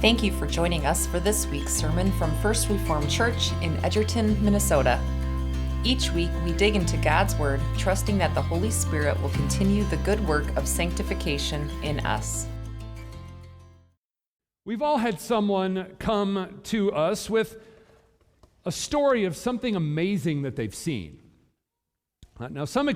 Thank you for joining us for this week's sermon from First Reformed Church in Edgerton, Minnesota. Each week, we dig into God's Word, trusting that the Holy Spirit will continue the good work of sanctification in us. We've all had someone come to us with a story of something amazing that they've seen. Now, some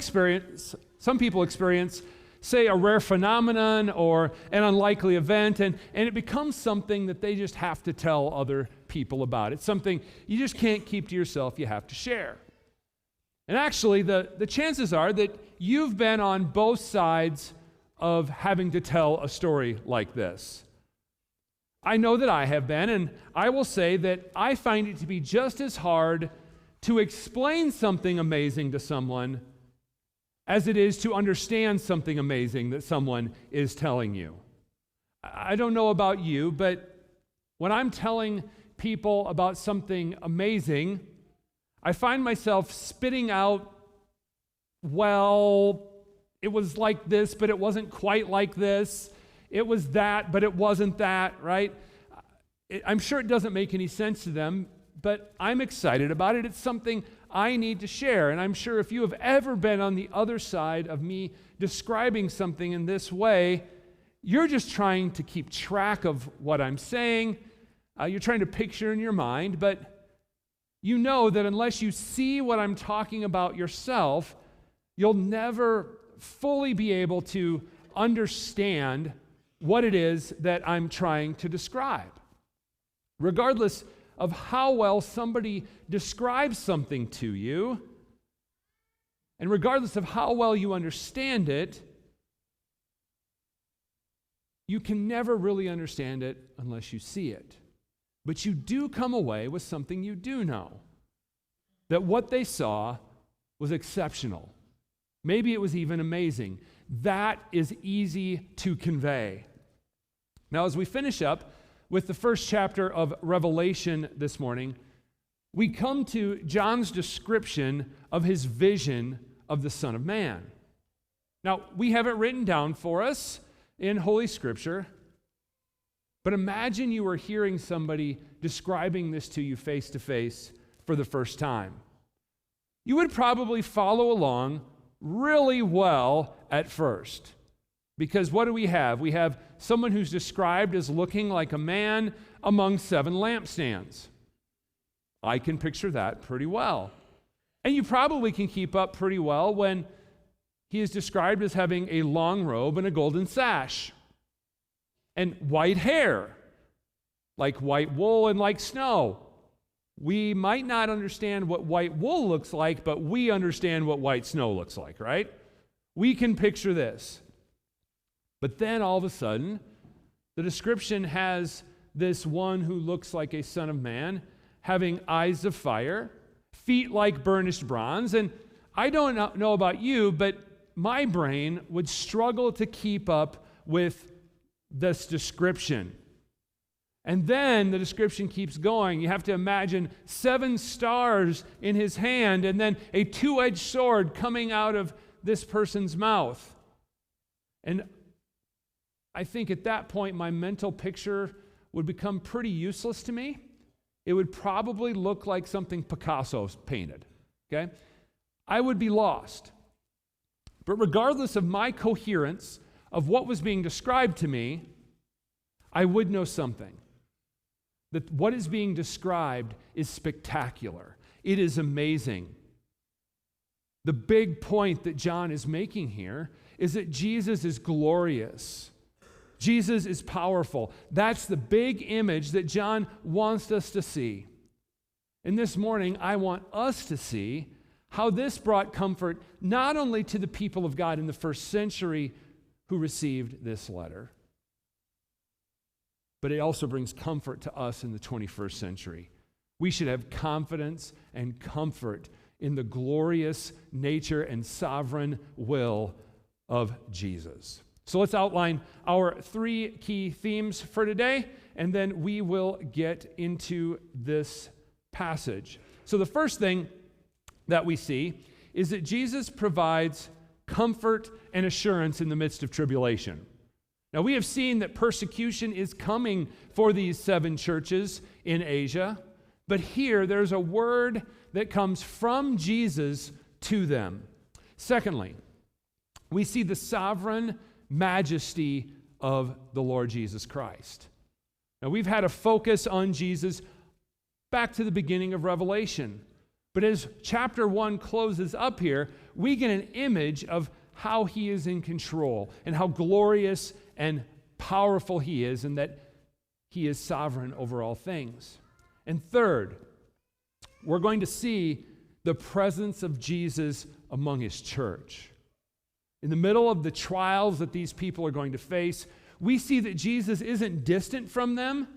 people experience, say, a rare phenomenon or an unlikely event, and it becomes something that they just have to tell other people about. It's something you just can't keep to yourself, you have to share. And actually, the chances are that you've been on both sides of having to tell a story like this. I know that I have been, and I will say that I find it to be just as hard to explain something amazing to someone as it is to understand something amazing that someone is telling you. I don't know about you, but when I'm telling people about something amazing, I find myself spitting out, well, it was like this, but it wasn't quite like this. It was that, but it wasn't that, right? I'm sure it doesn't make any sense to them, but I'm excited about it. It's something I need to share. And I'm sure if you have ever been on the other side of me describing something in this way, you're just trying to keep track of what I'm saying. You're trying to picture in your mind, but you know that unless you see what I'm talking about yourself, you'll never fully be able to understand what it is that I'm trying to describe. Regardless of how well somebody describes something to you, and regardless of how well you understand it, you can never really understand it unless you see it. But you do come away with something you do know, that what they saw was exceptional. Maybe it was even amazing. That is easy to convey. Now, as we finish up with the first chapter of Revelation this morning, we come to John's description of his vision of the Son of Man. Now, we have it written down for us in Holy Scripture, but imagine you were hearing somebody describing this to you face to face for the first time. You would probably follow along really well at first. Because what do we have? We have someone who's described as looking like a man among 7 lampstands. I can picture that pretty well. And you probably can keep up pretty well when he is described as having a long robe and a golden sash and white hair, like white wool and like snow. We might not understand what white wool looks like, but we understand what white snow looks like, right? We can picture this. But then all of a sudden, the description has this one who looks like a son of man, having eyes of fire, feet like burnished bronze. And I don't know about you, but my brain would struggle to keep up with this description. And then the description keeps going. You have to imagine 7 stars in his hand and then a 2-edged sword coming out of this person's mouth. And I think at that point, my mental picture would become pretty useless to me. It would probably look like something Picasso painted, okay? I would be lost. But regardless of my coherence of what was being described to me, I would know something. That what is being described is spectacular. It is amazing. The big point that John is making here is that Jesus is glorious. Jesus is powerful. That's the big image that John wants us to see. And this morning, I want us to see how this brought comfort not only to the people of God in the first century who received this letter, but it also brings comfort to us in the 21st century. We should have confidence and comfort in the glorious nature and sovereign will of Jesus. So let's outline our 3 key themes for today, and then we will get into this passage. So the first thing that we see is that Jesus provides comfort and assurance in the midst of tribulation. Now, we have seen that persecution is coming for these 7 churches in Asia, but here there's a word that comes from Jesus to them. Secondly, we see the sovereign majesty of the Lord Jesus Christ. Now, we've had a focus on Jesus back to the beginning of Revelation. But as chapter 1 closes up here, we get an image of how he is in control and how glorious and powerful he is, and that he is sovereign over all things. And third, we're going to see the presence of Jesus among his church. In the middle of the trials that these people are going to face, we see that Jesus isn't distant from them,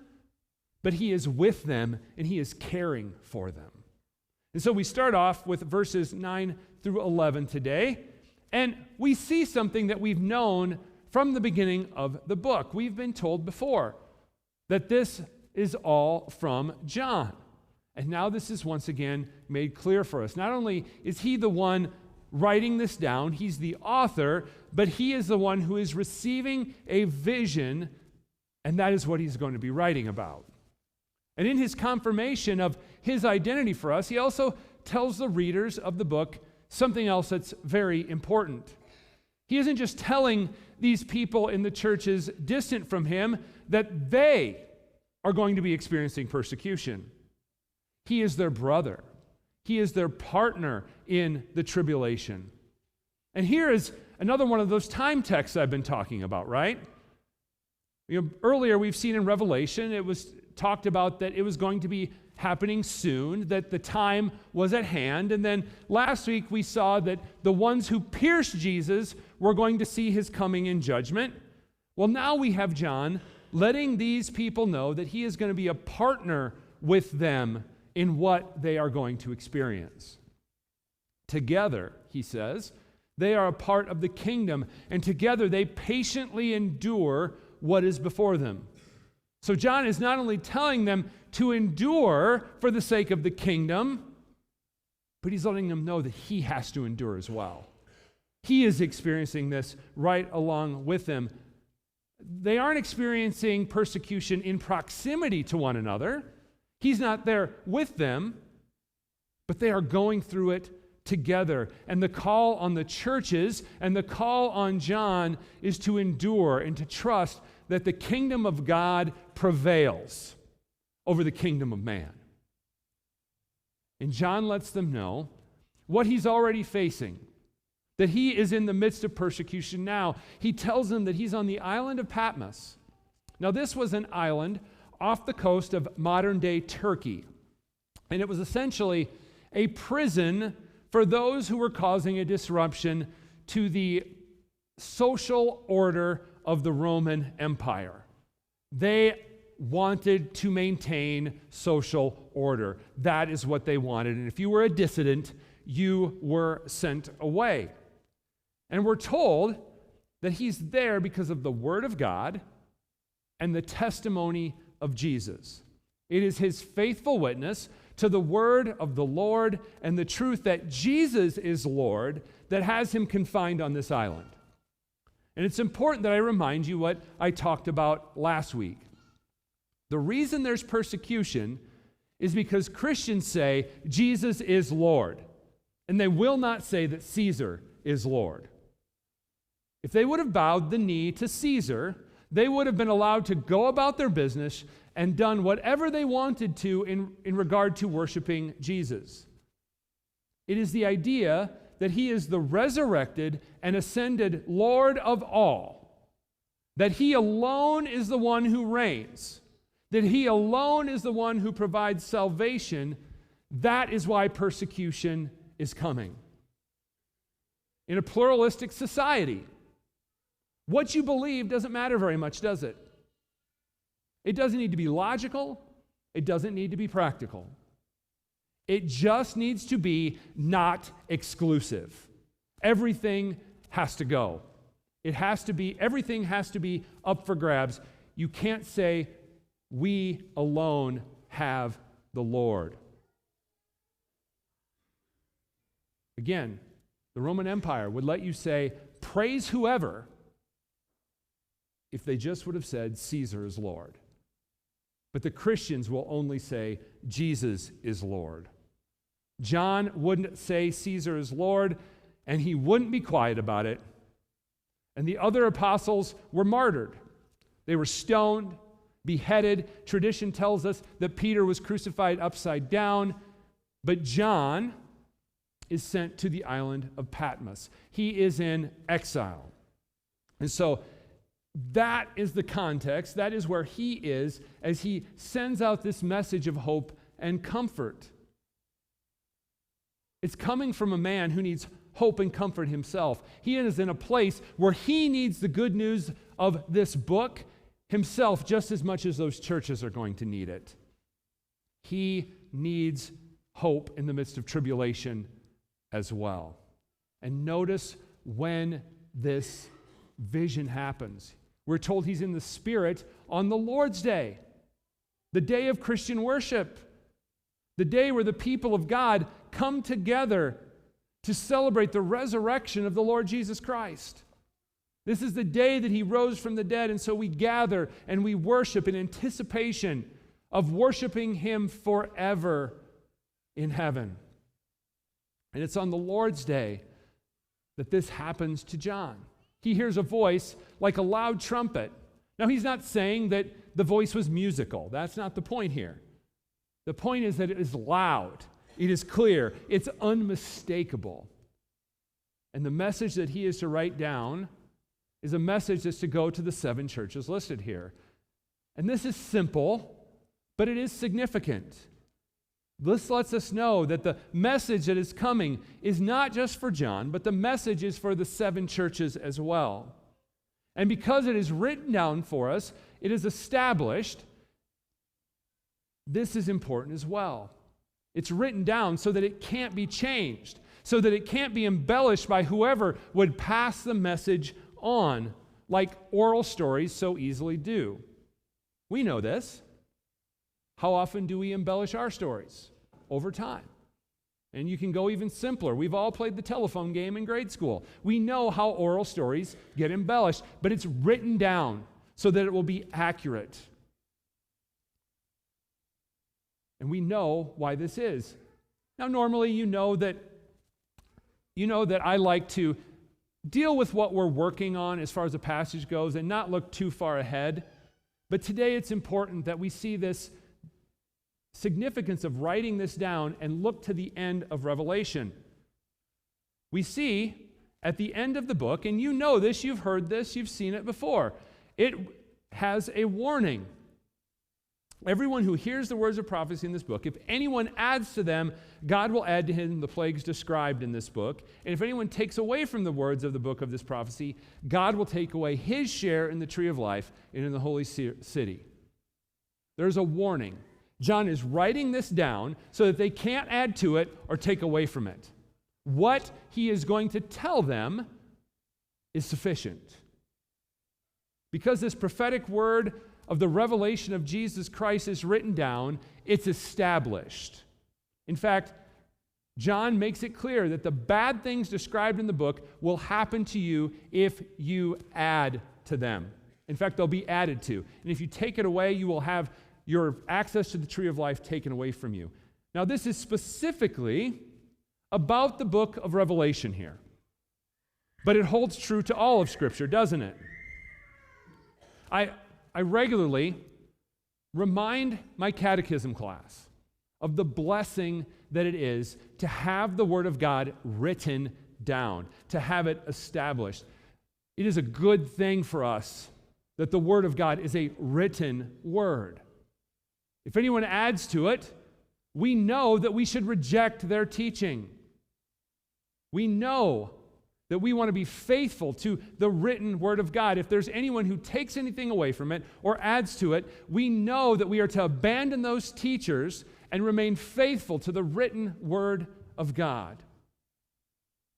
but he is with them and he is caring for them. And so we start off with verses 9 through 11 today, and we see something that we've known from the beginning of the book. We've been told before that this is all from John. And now this is once again made clear for us. Not only is he the one writing this down, he's the author, but he is the one who is receiving a vision, and that is what he's going to be writing about. And in his confirmation of his identity for us, he also tells the readers of the book something else that's very important. He isn't just telling these people in the churches distant from him that they are going to be experiencing persecution. He is their brother. He is their partner in the tribulation. And here is another one of those time texts I've been talking about, right? Earlier we've seen in Revelation, it was talked about that it was going to be happening soon, that the time was at hand. And then last week we saw that the ones who pierced Jesus were going to see his coming in judgment. Well, now we have John letting these people know that he is going to be a partner with them in what they are going to experience. Together, he says, they are a part of the kingdom, and together they patiently endure what is before them. So John is not only telling them to endure for the sake of the kingdom, but he's letting them know that he has to endure as well. He is experiencing this right along with them. They aren't experiencing persecution in proximity to one another. He's not there with them, but they are going through it together. And the call on the churches and the call on John is to endure and to trust that the kingdom of God prevails over the kingdom of man. And John lets them know what he's already facing, that he is in the midst of persecution now. He tells them that he's on the island of Patmos. Now, this was an island off the coast of modern-day Turkey, and it was essentially a prison for those who were causing a disruption to the social order of the Roman Empire. They wanted to maintain social order. That is what they wanted. And if you were a dissident, you were sent away. And we're told that he's there because of the Word of God and the testimony of Jesus. It is his faithful witness to the word of the Lord and the truth that Jesus is Lord that has him confined on this island. And it's important that I remind you what I talked about last week. The reason there's persecution is because Christians say Jesus is Lord, and they will not say that Caesar is Lord. If they would have bowed the knee to Caesar, they would have been allowed to go about their business and done whatever they wanted to in regard to worshiping Jesus. It is the idea that he is the resurrected and ascended Lord of all, that he alone is the one who reigns, that he alone is the one who provides salvation. That is why persecution is coming. In a pluralistic society, what you believe doesn't matter very much, does it? It doesn't need to be logical. It doesn't need to be practical. It just needs to be not exclusive. Everything has to go. Everything has to be up for grabs. You can't say, we alone have the Lord. Again, the Roman Empire would let you say, praise whoever, if they just would have said, Caesar is Lord. But the Christians will only say, Jesus is Lord. John wouldn't say Caesar is Lord, and he wouldn't be quiet about it. And the other apostles were martyred. They were stoned, beheaded. Tradition tells us that Peter was crucified upside down, but John is sent to the island of Patmos. He is in exile. And so that is the context. That is where he is as he sends out this message of hope and comfort. It's coming from a man who needs hope and comfort himself. He is in a place where he needs the good news of this book himself just as much as those churches are going to need it. He needs hope in the midst of tribulation as well. And notice when this vision happens. We're told he's in the Spirit on the Lord's Day, the day of Christian worship, the day where the people of God come together to celebrate the resurrection of the Lord Jesus Christ. This is the day that he rose from the dead, and so we gather and we worship in anticipation of worshiping him forever in heaven. And it's on the Lord's Day that this happens to John. He hears a voice like a loud trumpet. Now, he's not saying that the voice was musical. That's not the point here. The point is that it is loud. It is clear. It's unmistakable. And the message that he is to write down is a message that's to go to the 7 churches listed here. And this is simple, but it is significant. This lets us know that the message that is coming is not just for John, but the message is for the 7 churches as well. And because it is written down for us, it is established. This is important as well. It's written down so that it can't be changed, so that it can't be embellished by whoever would pass the message on, like oral stories so easily do. We know this. How often do we embellish our stories? Over time. And you can go even simpler. We've all played the telephone game in grade school. We know how oral stories get embellished, but it's written down so that it will be accurate. And we know why this is. Now, normally you know that I like to deal with what we're working on as far as the passage goes and not look too far ahead. But today it's important that we see this significance of writing this down and look to the end of Revelation. We see at the end of the book, and you know this, you've heard this, you've seen it before, it has a warning. Everyone who hears the words of prophecy in this book, if anyone adds to them, God will add to him the plagues described in this book. And if anyone takes away from the words of the book of this prophecy, God will take away his share in the tree of life and in the holy city. There's a warning. John is writing this down so that they can't add to it or take away from it. What he is going to tell them is sufficient. Because this prophetic word of the revelation of Jesus Christ is written down, it's established. In fact, John makes it clear that the bad things described in the book will happen to you if you add to them. In fact, they'll be added to. And if you take it away, you will have your access to the tree of life taken away from you. Now, this is specifically about the book of Revelation here. But it holds true to all of Scripture, doesn't it? I regularly remind my catechism class of the blessing that it is to have the Word of God written down, to have it established. It is a good thing for us that the Word of God is a written Word. If anyone adds to it, we know that we should reject their teaching. We know that we want to be faithful to the written Word of God. If there's anyone who takes anything away from it or adds to it, we know that we are to abandon those teachers and remain faithful to the written Word of God.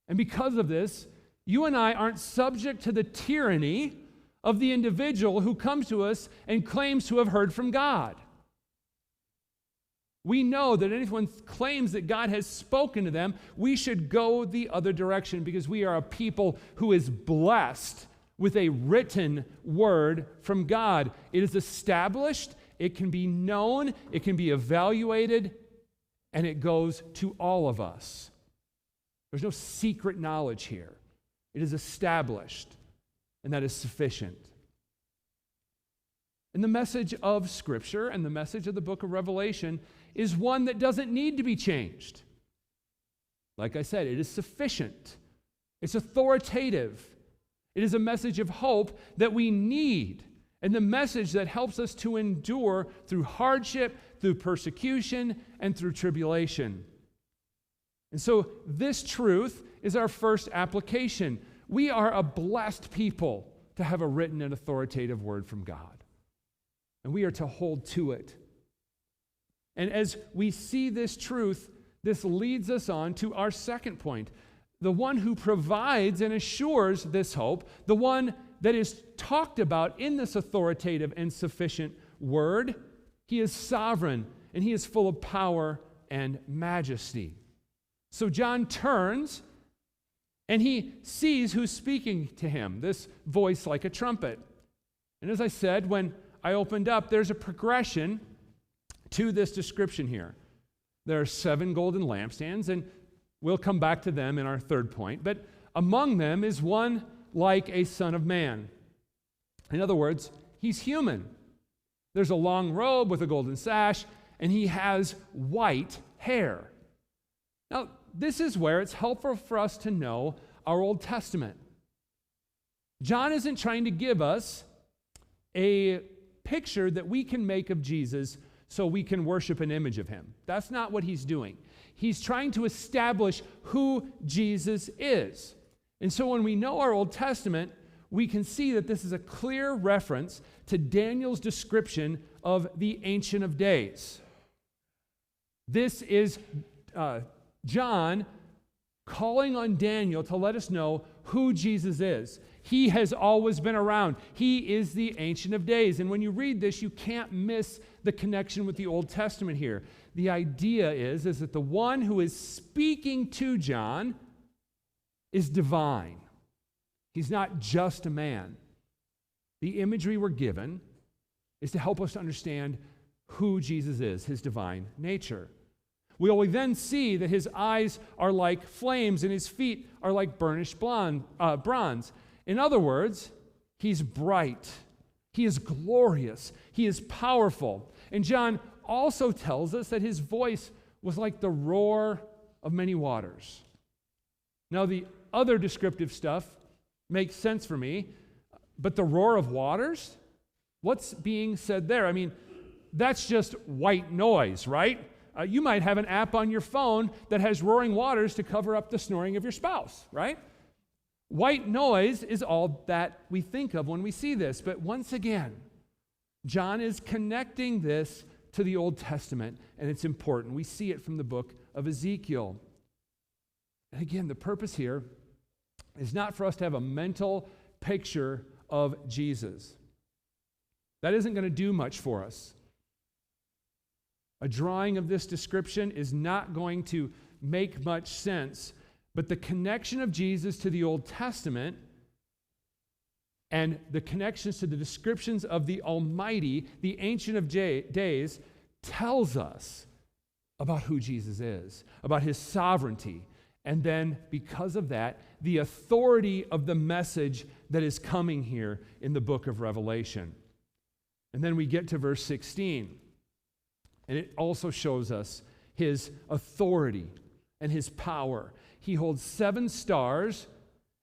And because of this, you and I aren't subject to the tyranny of the individual who comes to us and claims to have heard from God. We know that anyone claims that God has spoken to them, we should go the other direction because we are a people who is blessed with a written word from God. It is established, it can be known, it can be evaluated, and it goes to all of us. There's no secret knowledge here. It is established, and that is sufficient. And the message of Scripture and the message of the book of Revelation is one that doesn't need to be changed. Like I said, it is sufficient. It's authoritative. It is a message of hope that we need, and the message that helps us to endure through hardship, through persecution, and through tribulation. And so this truth is our first application. We are a blessed people to have a written and authoritative word from God. And we are to hold to it. And as we see this truth, this leads us on to our second point. The one who provides and assures this hope, the one that is talked about in this authoritative and sufficient word, he is sovereign and he is full of power and majesty. So John turns and he sees who's speaking to him, this voice like a trumpet. And as I said, when I opened up, there's a progression to this description here. There are 7 golden lampstands, and we'll come back to them in our third point. But among them is one like a son of man. In other words, he's human. There's a long robe with a golden sash, and he has white hair. Now, this is where it's helpful for us to know our Old Testament. John isn't trying to give us a picture that we can make of Jesus so we can worship an image of him. That's not what he's doing. He's trying to establish who Jesus is. And so when we know our Old Testament, we can see that this is a clear reference to Daniel's description of the Ancient of Days. This is John calling on Daniel to let us know who Jesus is. He has always been around. He is the Ancient of Days. And when you read this, you can't miss the connection with the Old Testament here. The idea is that the one who is speaking to John is divine. He's not just a man. The imagery we're given is to help us to understand who Jesus is, his divine nature. We'll then see that his eyes are like flames and his feet are like burnished bronze. In other words, he's bright, he is glorious, he is powerful. And John also tells us that his voice was like the roar of many waters. Now, the other descriptive stuff makes sense for me, but the roar of waters? What's being said there? I mean, that's just white noise, right? You might have an app on your phone that has roaring waters to cover up the snoring of your spouse, right? White noise is all that we think of when we see this. But once again, John is connecting this to the Old Testament, and it's important. We see it from the book of Ezekiel. And again, the purpose here is not for us to have a mental picture of Jesus. That isn't going to do much for us. A drawing of this description is not going to make much sense, but the connection of Jesus to the Old Testament and the connections to the descriptions of the Almighty, the Ancient of Days, tells us about who Jesus is, about his sovereignty, and then because of that, the authority of the message that is coming here in the book of Revelation. And then we get to verse 16. And it also shows us his authority and his power. He holds 7 stars,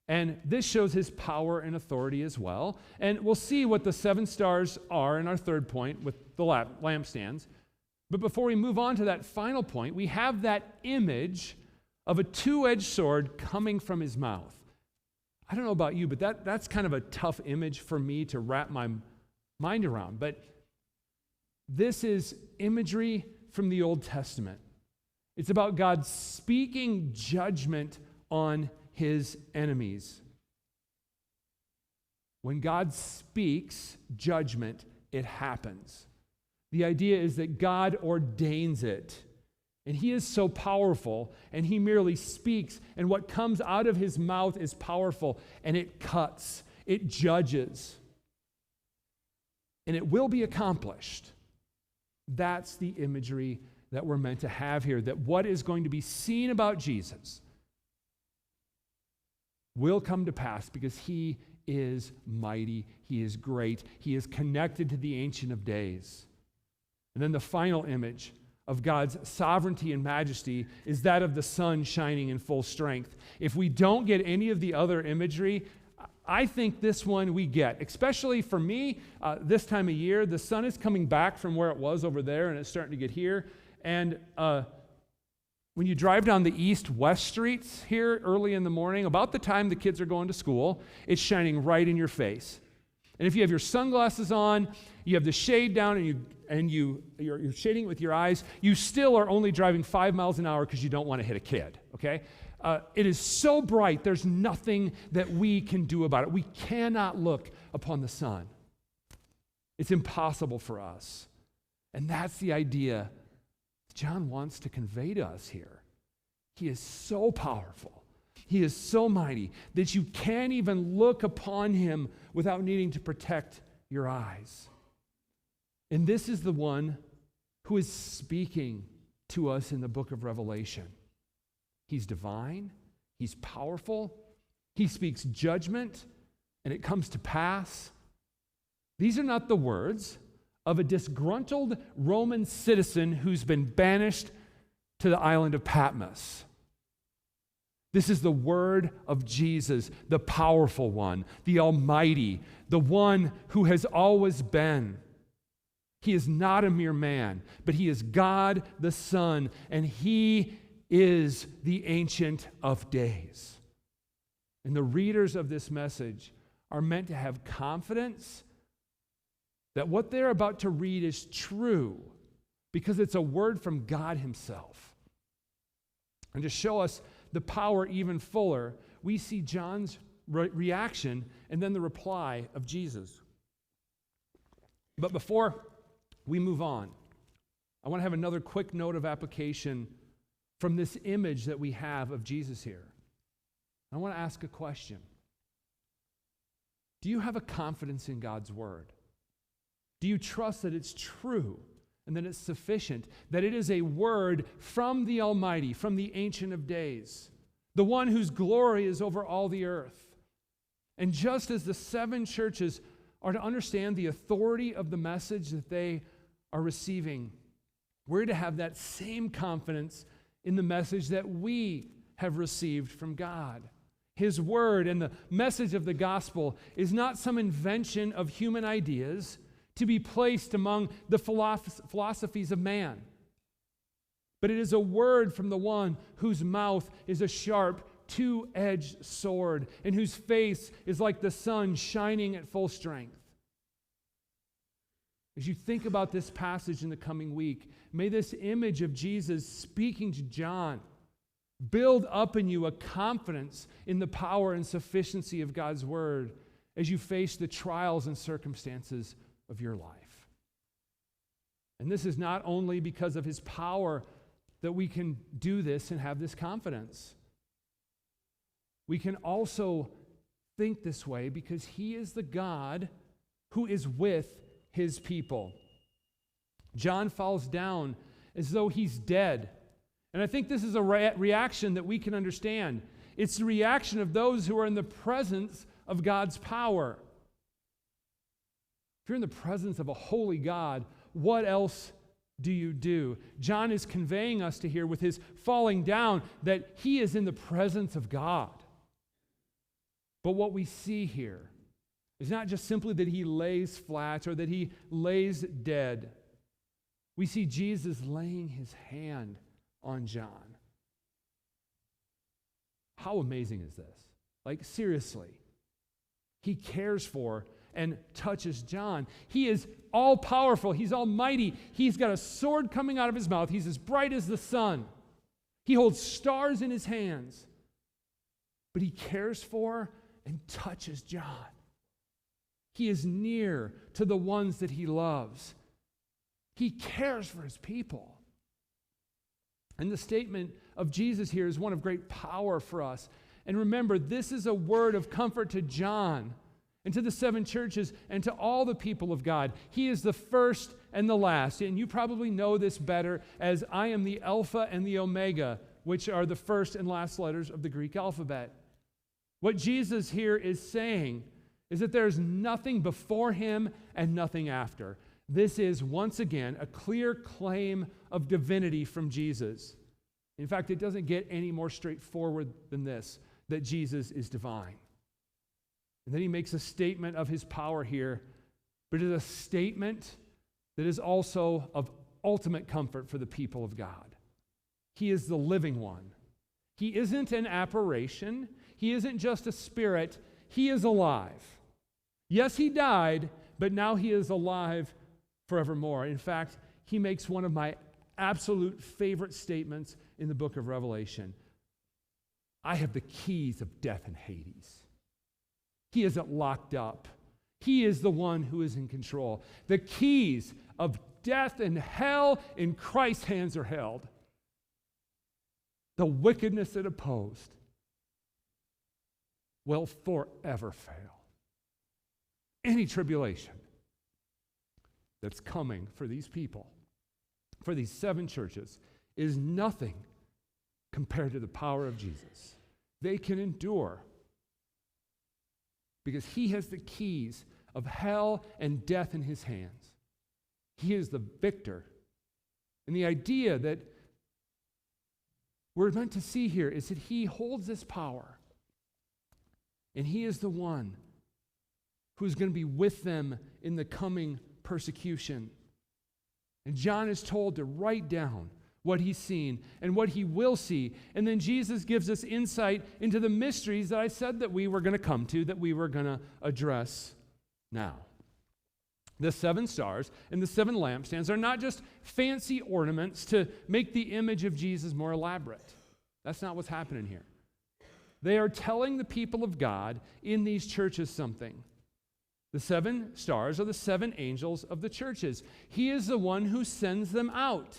and this shows his power and authority as well. And we'll see what the 7 stars are in our third point with the lampstands. But before we move on to that final point, we have that image of a 2-edged sword coming from his mouth. I don't know about you, but that's kind of a tough image for me to wrap my mind around. But this is imagery from the Old Testament. It's about God speaking judgment on his enemies. When God speaks judgment, it happens. The idea is that God ordains it. And he is so powerful, and he merely speaks, and what comes out of his mouth is powerful, and it cuts. It judges. And it will be accomplished. That's the imagery that we're meant to have here, that what is going to be seen about Jesus will come to pass because he is mighty, he is great, he is connected to the Ancient of Days. And then the final image of God's sovereignty and majesty is that of the sun shining in full strength. If we don't get any of the other imagery, I think this one we get, especially for me, this time of year. The sun is coming back from where it was over there, and it's starting to get here. And when you drive down the east-west streets here early in the morning, about the time the kids are going to school, it's shining right in your face. And if you have your sunglasses on, you have the shade down, and you're shading it with your eyes, you still are only driving 5 miles an hour because you don't want to hit a kid, okay? It is so bright, there's nothing that we can do about it. We cannot look upon the sun. It's impossible for us. And that's the idea John wants to convey to us here. He is so powerful. He is so mighty that you can't even look upon him without needing to protect your eyes. And this is the one who is speaking to us in the book of Revelation. He's divine, he's powerful, he speaks judgment, and it comes to pass. These are not the words of a disgruntled Roman citizen who's been banished to the island of Patmos. This is the word of Jesus, the powerful one, the Almighty, the one who has always been. He is not a mere man, but he is God the Son, and he is the Ancient of Days. And the readers of this message are meant to have confidence that what they're about to read is true because it's a word from God himself. And to show us the power even fuller, we see John's reaction and then the reply of Jesus. But before we move on, I want to have another quick note of application from this image that we have of Jesus here. I want to ask a question. Do you have a confidence in God's word? Do you trust that it's true and that it's sufficient, that it is a word from the Almighty, from the Ancient of Days, the one whose glory is over all the earth? And just as the 7 churches are to understand the authority of the message that they are receiving, we're to have that same confidence in the message that we have received from God. His word and the message of the gospel is not some invention of human ideas to be placed among the philosophies of man, but it is a word from the one whose mouth is a sharp, two-edged sword and whose face is like the sun shining at full strength. As you think about this passage in the coming week, may this image of Jesus speaking to John build up in you a confidence in the power and sufficiency of God's word as you face the trials and circumstances of your life. And this is not only because of his power that we can do this and have this confidence. We can also think this way because he is the God who is with his people. John falls down as though he's dead. And I think this is a reaction that we can understand. It's the reaction of those who are in the presence of God's power. If you're in the presence of a holy God, what else do you do? John is conveying us to here with his falling down that he is in the presence of God. But what we see here is not just simply that he lays flat or that he lays dead. We see Jesus laying his hand on John. How amazing is this? Like, seriously. He cares for and touches John. He is all-powerful. He's almighty. He's got a sword coming out of his mouth. He's as bright as the sun. He holds stars in his hands. But he cares for and touches John. He is near to the ones that he loves. He cares for his people. And the statement of Jesus here is one of great power for us. And remember, this is a word of comfort to John. and to the seven churches, and to all the people of God. He is the first and the last. And you probably know this better as I am the Alpha and the Omega, which are the first and last letters of the Greek alphabet. What Jesus here is saying is that there's nothing before him and nothing after. This is, once again, a clear claim of divinity from Jesus. In fact, it doesn't get any more straightforward than this, that Jesus is divine. And then he makes a statement of his power here, but it is a statement that is also of ultimate comfort for the people of God. He is the living one. He isn't an apparition. He isn't just a spirit. He is alive. Yes, he died, but now he is alive forevermore. In fact, he makes one of my absolute favorite statements in the book of Revelation. I have the keys of death and Hades. He isn't locked up. He is the one who is in control. The keys of death and hell in Christ's hands are held. The wickedness it opposed will forever fail. Any tribulation that's coming for these people, for these seven churches, is nothing compared to the power of Jesus. They can endure because he has the keys of hell and death in his hands. He is the victor. And the idea that we're meant to see here is that he holds this power. And he is the one who's going to be with them in the coming persecution. And John is told to write down what he's seen and what he will see. And then Jesus gives us insight into the mysteries that I said that we were going to come to, that we were going to address now. The seven stars and the seven lampstands are not just fancy ornaments to make the image of Jesus more elaborate. That's not what's happening here. They are telling the people of God in these churches something. The seven stars are the seven angels of the churches. He is the one who sends them out.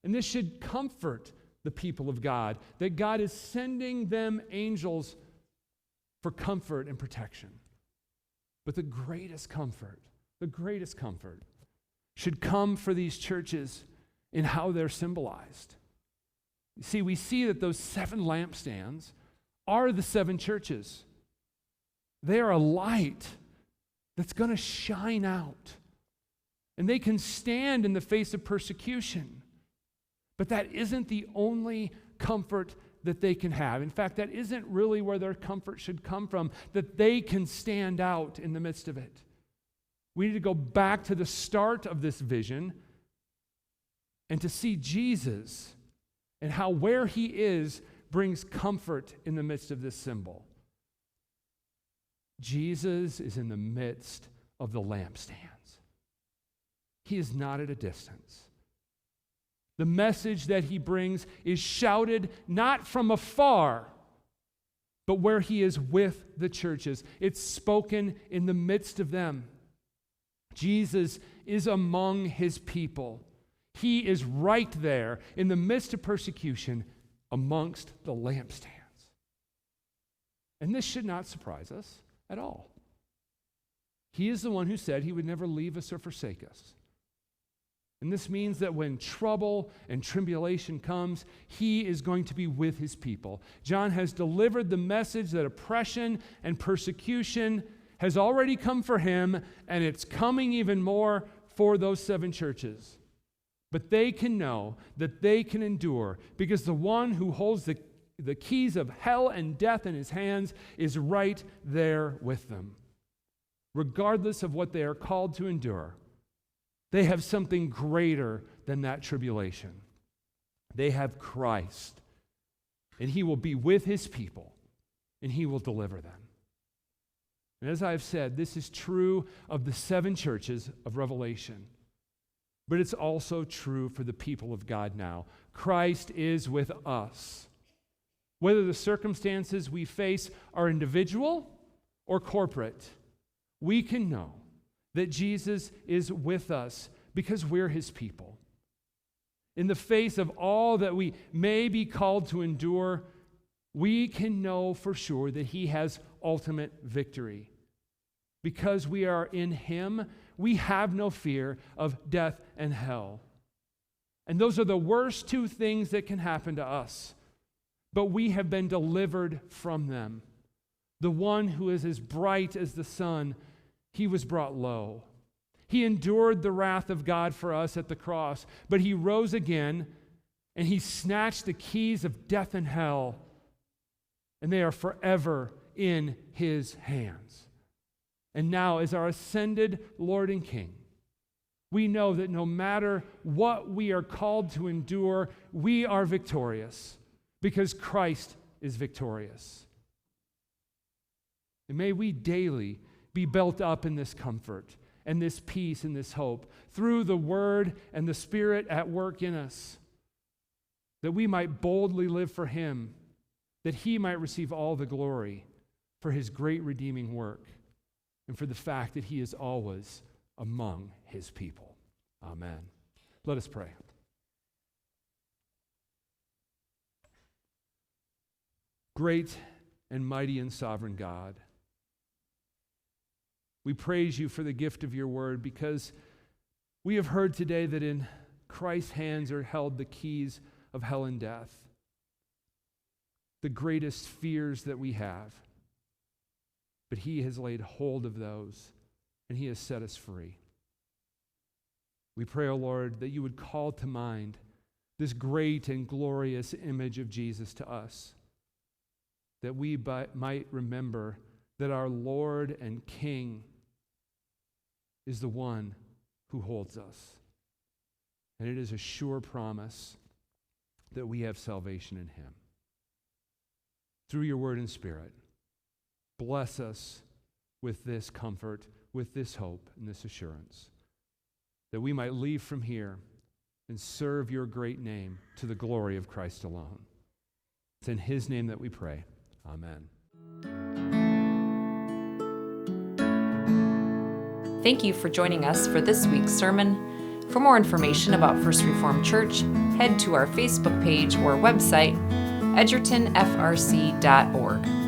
And this should comfort the people of God, that God is sending them angels for comfort and protection. But the greatest comfort should come for these churches in how they're symbolized. You see, we see that those seven lampstands are the seven churches. They are a light that's going to shine out. And they can stand in the face of persecution. But that isn't the only comfort that they can have. In fact, that isn't really where their comfort should come from, that they can stand out in the midst of it. We need to go back to the start of this vision and to see Jesus and how where he is brings comfort in the midst of this symbol. Jesus is in the midst of the lampstands. He is not at a distance. The message that he brings is shouted not from afar, but where he is with the churches. It's spoken in the midst of them. Jesus is among his people. He is right there in the midst of persecution amongst the lampstands. And this should not surprise us at all. He is the one who said he would never leave us or forsake us. And this means that when trouble and tribulation comes, he is going to be with his people. John has delivered the message that oppression and persecution has already come for him, and it's coming even more for those seven churches. But they can know that they can endure because the one who holds the keys of hell and death in his hands is right there with them. Regardless of what they are called to endure, they have something greater than that tribulation. They have Christ, and he will be with his people, and he will deliver them. And as I've said, this is true of the seven churches of Revelation, but it's also true for the people of God now. Christ is with us. Whether the circumstances we face are individual or corporate, we can know that Jesus is with us because we're his people. In the face of all that we may be called to endure, we can know for sure that he has ultimate victory. Because we are in him, we have no fear of death and hell. And those are the worst two things that can happen to us. But we have been delivered from them. The one who is as bright as the sun, he was brought low. He endured the wrath of God for us at the cross, but he rose again, and he snatched the keys of death and hell, and they are forever in his hands. And now, as our ascended Lord and King, we know that no matter what we are called to endure, we are victorious because Christ is victorious. And may we daily be built up in this comfort and this peace and this hope through the Word and the Spirit at work in us, that we might boldly live for him, that he might receive all the glory for his great redeeming work and for the fact that he is always among his people. Amen. Let us pray. Great and mighty and sovereign God, we praise you for the gift of your word, because we have heard today that in Christ's hands are held the keys of hell and death, the greatest fears that we have. But he has laid hold of those, and he has set us free. We pray, O Lord, that you would call to mind this great and glorious image of Jesus to us, that we might remember that our Lord and King is the one who holds us. And it is a sure promise that we have salvation in him. Through your word and spirit, bless us with this comfort, with this hope, and this assurance, that we might leave from here and serve your great name to the glory of Christ alone. It's in his name that we pray. Amen. Thank you for joining us for this week's sermon. For more information about First Reformed Church, head to our Facebook page or website, edgertonfrc.org.